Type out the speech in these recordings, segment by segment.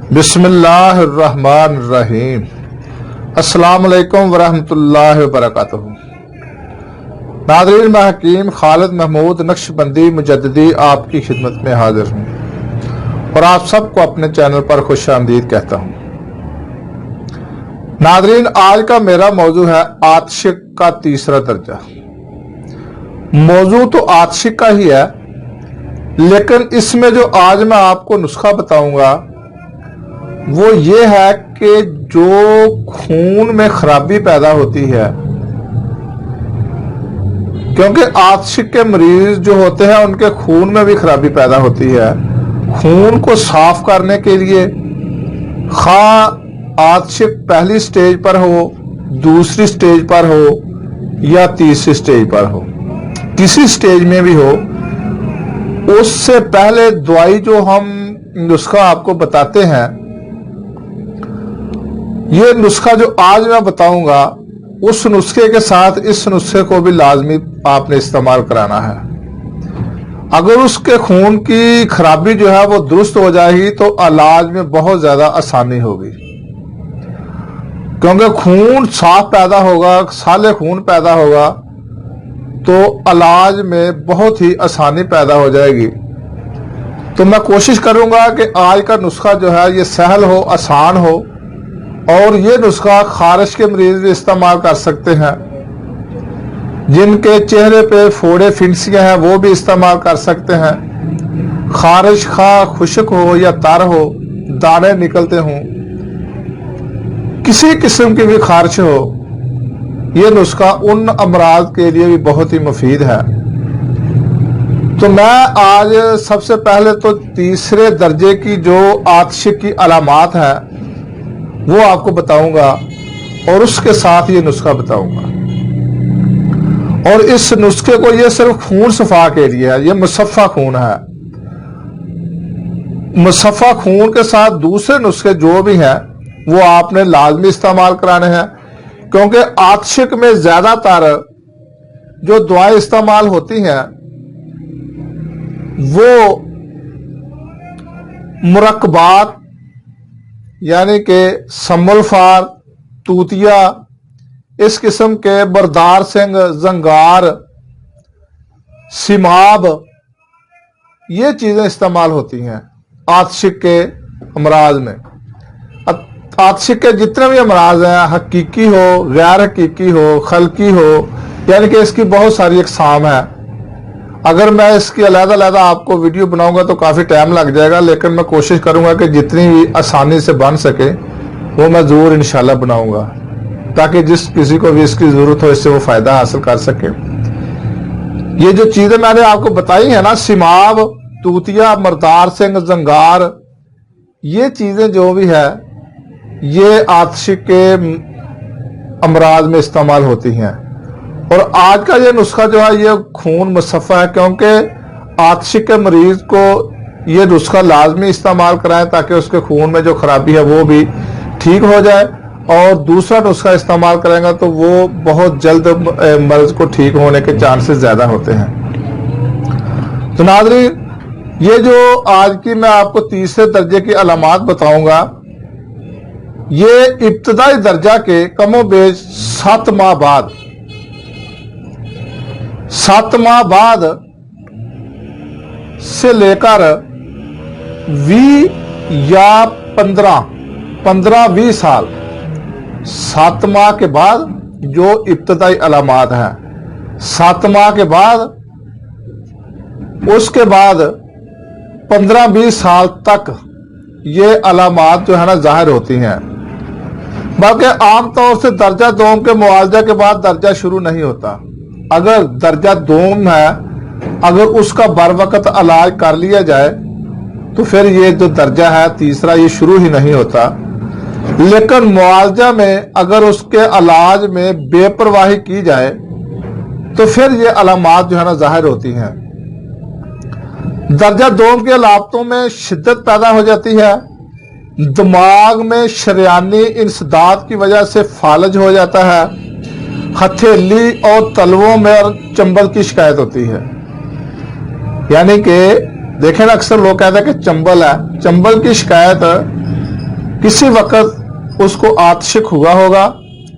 बिस्मिल्लाहिर्रहमानिर्रहीम। अस्सलाम वालेकुम वरहमतुल्लाहि वबरकातुहू। नाज़रीन, मैं हकीम खालिद महमूद नक्शबंदी मुजद्दिदी आपकी खिदमत में हाजिर हूँ और आप सबको अपने चैनल पर खुशामदीद कहता हूँ। नाज़रीन, आज का मेरा मौजू है आतिशिक का तीसरा दर्जा। मौजू तो आतिशिक का ही है, लेकिन इसमें जो आज मैं आपको नुस्खा बताऊंगा वो ये है कि जो खून में खराबी पैदा होती है, क्योंकि आतिशिक के मरीज जो होते हैं उनके खून में भी खराबी पैदा होती है। खून को साफ करने के लिए खा आतिशिक पहली स्टेज पर हो, दूसरी स्टेज पर हो या तीसरी स्टेज पर हो, किसी स्टेज में भी हो, उससे पहले दवाई जो हम नुस्खा आपको बताते हैं, ये नुस्खा जो आज मैं बताऊंगा उस नुस्खे के साथ इस नुस्खे को भी लाजमी आपने इस्तेमाल कराना है। अगर उसके खून की खराबी जो है वो दुरुस्त हो जाएगी तो इलाज में बहुत ज्यादा आसानी होगी, क्योंकि खून साफ पैदा होगा, साले खून पैदा होगा तो इलाज में बहुत ही आसानी पैदा हो जाएगी। तो मैं कोशिश करूंगा कि आज का नुस्खा जो है ये सहल हो, आसान हो, और ये नुस्खा खारिश के मरीज भी इस्तेमाल कर सकते हैं। जिनके चेहरे पे फोड़े फिंसियां हैं वो भी इस्तेमाल कर सकते हैं। खारिश खा खुश्क हो या तर हो, दाने निकलते हों, किसी किस्म की भी खारिश हो, ये नुस्खा उन अमराज के लिए भी बहुत ही मुफीद है। तो मैं आज सबसे पहले तो तीसरे दर्जे की जो आतिशिक की अलामात है वो आपको बताऊंगा और उसके साथ ये नुस्खा बताऊंगा। और इस नुस्खे को ये सिर्फ खून सफा के लिए है, ये मुसफ़ा खून है। मुसफ़ा खून के साथ दूसरे नुस्खे जो भी हैं वो आपने लाजमी इस्तेमाल कराने हैं, क्योंकि आतिशिक में ज्यादातर जो दवाएं इस्तेमाल होती हैं वो मुरक्कबात यानी कि समल्फार, तूतिया, इस किस्म के बरदार सिंह, जंगार, सिमाब, ये चीजें इस्तेमाल होती हैं आतिशिक के अमराज में। आतिशिक के जितने भी अमराज हैं, हकीकी हो, गैर हकीकी हो, खलकी हो, यानी कि इसकी बहुत सारी अकसाम है। अगर मैं इसकी अलग-अलग आपको वीडियो बनाऊंगा तो काफी टाइम लग जाएगा, लेकिन मैं कोशिश करूंगा कि जितनी भी आसानी से बन सके वो मैं जरूर इंशाल्लाह बनाऊंगा, ताकि जिस किसी को भी इसकी जरूरत हो इससे वो फायदा हासिल कर सके। ये जो चीजें मैंने आपको बताई है ना, सिमाब, तूतिया, मरदार सिंह, जंगार, ये चीजें जो भी है ये आतिशिक के अमराज में इस्तेमाल होती हैं। और आज का ये नुस्खा जो है ये खून मुसफ़ा है, क्योंकि आतिशिक के मरीज को ये नुस्खा लाजमी इस्तेमाल कराएं ताकि उसके खून में जो खराबी है वो भी ठीक हो जाए, और दूसरा नुस्खा इस्तेमाल करेंगे तो वो बहुत जल्द मर्ज को ठीक होने के चांसेस ज्यादा होते हैं। तो नाज़रीन, ये जो आज की मैं आपको तीसरे दर्जे की अलामात बताऊंगा, ये इब्तदाई दर्जा के कमोबेश 7 माह बाद, 7 माह बाद से लेकर 20 या 15-20 साल, 7 माह के बाद जो इब्तदाई अलामात हैं, 7 माह के बाद, उसके बाद 15-20 साल तक ये अलामात जो है ना जाहिर होती हैं। बल्कि आमतौर से दर्जा दोम के मुआवजा के बाद दर्जा शुरू नहीं होता। अगर दर्जा दोम है, अगर उसका बर वक्त इलाज कर लिया जाए तो फिर ये जो दर्जा है तीसरा ये शुरू ही नहीं होता। लेकिन मुआवजा में अगर उसके इलाज में बेपरवाही की जाए तो फिर ये अलामात जो है ना जाहिर होती हैं। दर्जा दोम के अलामतों में शिद्दत पैदा हो जाती है, दिमाग में शरियानी इंसदाद की वजह से फालज हो जाता है, हथेली और तलवों में चंबल की शिकायत होती है। यानी कि देखें ना, अक्सर लोग कहते हैं कि चंबल है, चंबल की शिकायत کسی وقت اس کو آتشک ہوا ہوگا،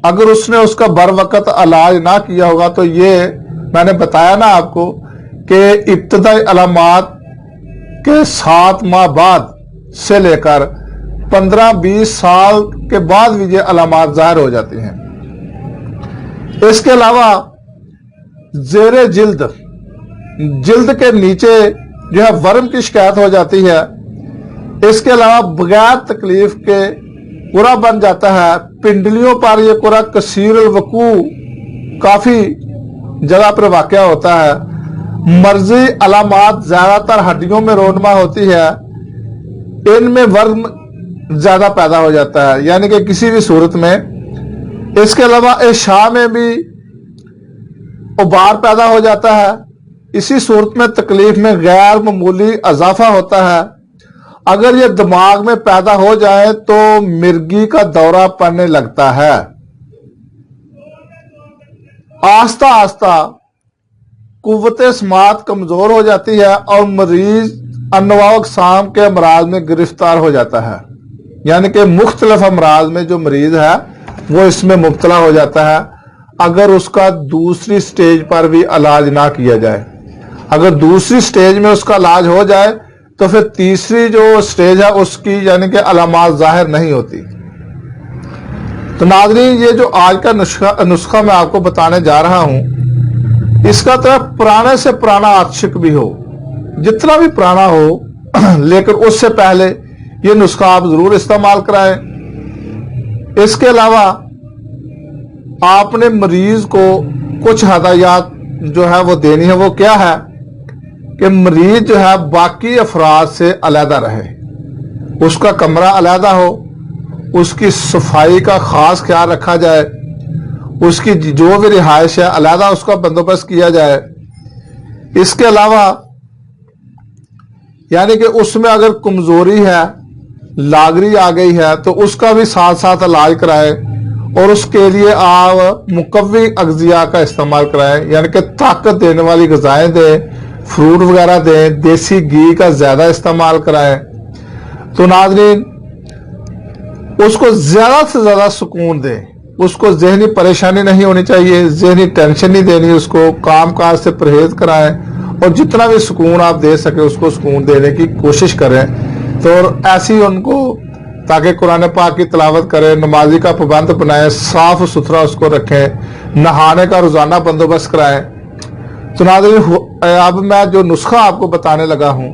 اگر اس نے اس کا بر وقت علاج نہ کیا ہوگا تو یہ میں نے بتایا نا آپ کو کہ ابتدائی علامات کے 7 ماہ بعد سے لے کر 15-20 سال کے بعد بھی یہ علامات ظاہر ہو جاتی ہیں۔ اس کے علاوہ زیر جلد کے نیچے جو ہے ورم کی شکایت ہو جاتی ہے۔ اس کے علاوہ بغیر تکلیف کے قرا بن جاتا ہے، پنڈلیوں پر یہ قرا کثیر الوقوع کافی جگہ پر واقع ہوتا ہے۔ مرضی علامات زیادہ تر ہڈیوں میں رونما ہوتی ہے، ان میں ورم زیادہ پیدا ہو جاتا ہے، یعنی کہ کسی بھی صورت میں۔ اس کے علاوہ اعشاء میں بھی غبار پیدا ہو جاتا ہے، اسی صورت میں تکلیف میں غیر معمولی اضافہ ہوتا ہے۔ اگر یہ دماغ میں پیدا ہو جائے تو مرگی کا دورہ پڑنے لگتا ہے۔ آہستہ آہستہ قوت سماعت کمزور ہو جاتی ہے اور مریض انواع اقسام کے امراض میں گرفتار ہو جاتا ہے، یعنی کہ مختلف امراض میں جو مریض ہے وہ اس میں مبتلا ہو جاتا ہے اگر اس کا دوسری سٹیج پر بھی علاج نہ کیا جائے۔ اگر دوسری سٹیج میں اس کا علاج ہو جائے تو پھر تیسری جو سٹیج ہے اس کی یعنی کہ علامات ظاہر نہیں ہوتی۔ تو ناظرین، یہ جو آج کا نسخہ میں آپ کو بتانے جا رہا ہوں، اس کا تو پرانے سے پرانا آتشک بھی ہو، جتنا بھی پرانا ہو، لیکن اس سے پہلے یہ نسخہ آپ ضرور استعمال کرائیں۔ اس کے علاوہ آپ نے مریض کو کچھ ہدایات جو ہے وہ دینی ہے۔ وہ کیا ہے کہ مریض جو ہے باقی افراد سے علیحدہ رہے، اس کا کمرہ علیحدہ ہو، اس کی صفائی کا خاص خیال رکھا جائے، اس کی جو بھی رہائش ہے علیحدہ اس کا بندوبست کیا جائے۔ اس کے علاوہ یعنی کہ اس میں اگر کمزوری ہے، لاغری آ گئی ہے تو اس کا بھی ساتھ ساتھ علاج کرائے، اور اس کے لیے آپ مقوی اغذیہ کا استعمال کرائیں، یعنی کہ طاقت دینے والی غذائیں دیں، فروٹ وغیرہ دیں، دیسی گھی کا زیادہ استعمال کرائیں۔ تو ناظرین، اس کو زیادہ سے زیادہ سکون دیں، اس کو ذہنی پریشانی نہیں ہونی چاہیے، ذہنی ٹینشن نہیں دینی، اس کو کام کاج سے پرہیز کرائیں، اور جتنا بھی سکون آپ دے سکے اس کو سکون دینے کی کوشش کریں۔ تو ایسی ان کو تاکہ قرآن پاک کی تلاوت کریں، نمازی کا پابند بنائیں، صاف ستھرا اس کو رکھیں، نہانے کا روزانہ بندوبست کرائیں۔ تو ناظرین، اب میں جو نسخہ آپ کو بتانے لگا ہوں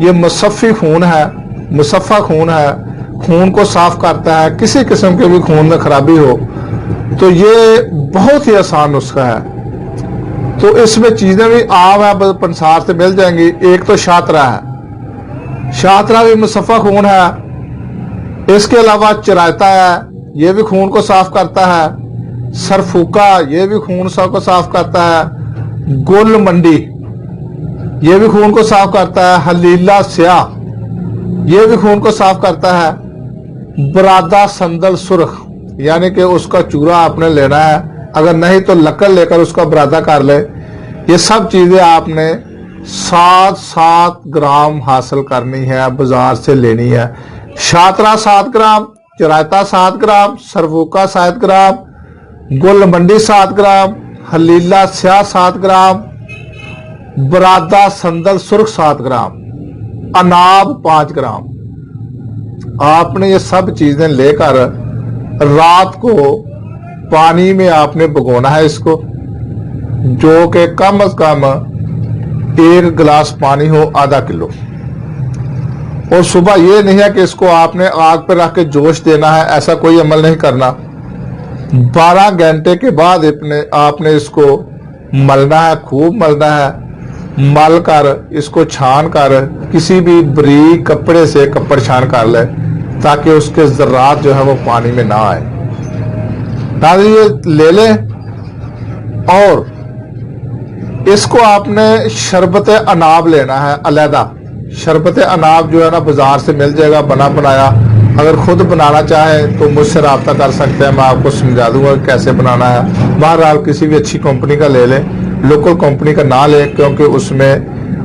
یہ مصفی خون ہے، مصفہ خون ہے، خون کو صاف کرتا ہے، کسی قسم کے بھی خون میں خرابی ہو تو یہ بہت ہی آسان نسخہ ہے۔ تو اس میں چیزیں بھی عام ہے، پنسار سے مل جائیں گی۔ ایک تو شاطرہ ہے، شاطرہ بھی مصفہ خون ہے۔ اس کے علاوہ چرائتا ہے، یہ بھی خون کو صاف کرتا ہے۔ سرفوکا، یہ بھی خون کو صاف کرتا ہے۔ گل منڈی، یہ بھی خون کو صاف کرتا ہے۔ حلیلہ سیاہ، یہ بھی خون کو صاف کرتا ہے۔ برادہ سندل سرخ، یعنی کہ اس کا چورا آپ نے لینا ہے، اگر نہیں تو لکڑ لے کر اس کا برادہ کر لے۔ یہ سب چیزیں آپ نے 7 گرام حاصل کرنی ہے، بازار سے لینی ہے۔ شاطرہ 7 گرام، چرائتا 7 گرام، سرفوکا 7 گرام، گل منڈی 7 گرام، حلیلہ سیاہ 7 گرام، برادہ سندل سرخ 7 گرام، اناب 5 گرام۔ آپ نے یہ سب چیزیں لے کر رات کو پانی میں آپ نے بھگونا ہے اس کو، جو کہ کم از کم 1 گلاس پانی ہو، آدھا کلو۔ اور صبح یہ نہیں ہے کہ اس کو آپ نے آگ پہ رکھ کے جوش دینا ہے، ایسا کوئی عمل نہیں کرنا۔ 12 گھنٹے کے بعد آپ نے اس کو ملنا ہے، خوب ملنا ہے۔ مل کر اس کو چھان کر کسی بھی بریک کپڑے سے کپڑ چھان کر لے تاکہ اس کے ذرات جو ہے وہ پانی میں نہ آئے۔ ناظرین، یہ لے لیں اور اس کو آپ نے شربت اناب لینا ہے علیحدہ۔ شربت اناب جو ہے نا بازار سے مل جائے گا بنا بنایا۔ اگر خود بنانا چاہیں تو مجھ سے رابطہ کر سکتے ہیں، میں آپ کو سمجھا دوں گا کیسے بنانا ہے۔ بہرحال کسی بھی اچھی کمپنی کا لے لیں، لوکل کمپنی کا نہ لیں، کیونکہ اس میں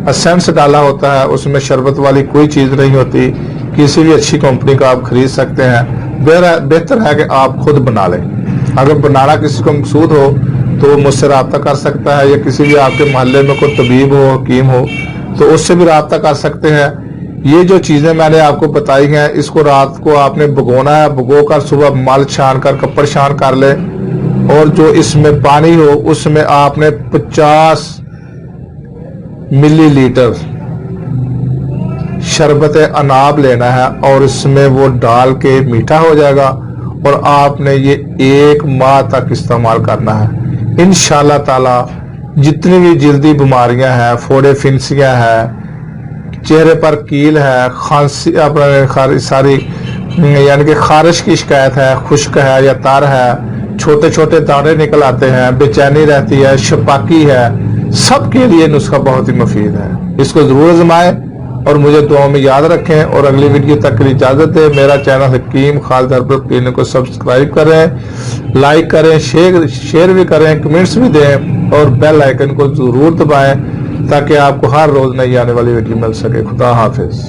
اسینس ڈالا ہوتا ہے، اس میں شربت والی کوئی چیز نہیں ہوتی۔ किसी भी अच्छी कंपनी का आप खरीद सकते हैं। बेहतर है कि आप खुद बना लें। अगर बनाना किसी को मकसूद हो तो वो मुझसे रब्ता कर सकता है, या किसी भी आपके मोहल्ले में कोई तबीब हो, हकीम हो, तो उससे भी रब्ता कर सकते हैं। ये जो चीज़ें मैंने आपको बताई हैं, इसको रात को आपने भिगोना है, भिगो कर सुबह मल छान कर, कपड़ छान कर ले, और जो इसमें पानी हो उसमें आपने 50 मिलीलीटर शरबत अनाब लेना है, और इसमें वो डाल के मीठा हो जाएगा, और आपने ये 1 माह तक इस्तेमाल करना है। इंशाल्लाह ताला जितनी भी जल्दी बीमारियां हैं, फोड़े फिंसियां हैं, चेहरे पर कील है, खांसी, सारी यानी कि खारिश की शिकायत है, खुश्क है या तर है, छोटे छोटे दाने निकल आते हैं, बेचैनी रहती है, शपाकी है, सबके लिए नुस्खा बहुत ही मुफीद है। इसको जरूर आजमाएं और मुझे दुआ में याद रखें, और अगली वीडियो तक के लिए इजाजत दें। मेरा चैनल हकीम खालिद हर्बल क्लिनिक को सब्सक्राइब करें, लाइक करें, शेयर भी करें, कमेंट्स भी दें, और बेल आइकन को जरूर दबाएं ताकि आपको हर रोज नई आने वाली वीडियो मिल सके। खुदा हाफिज।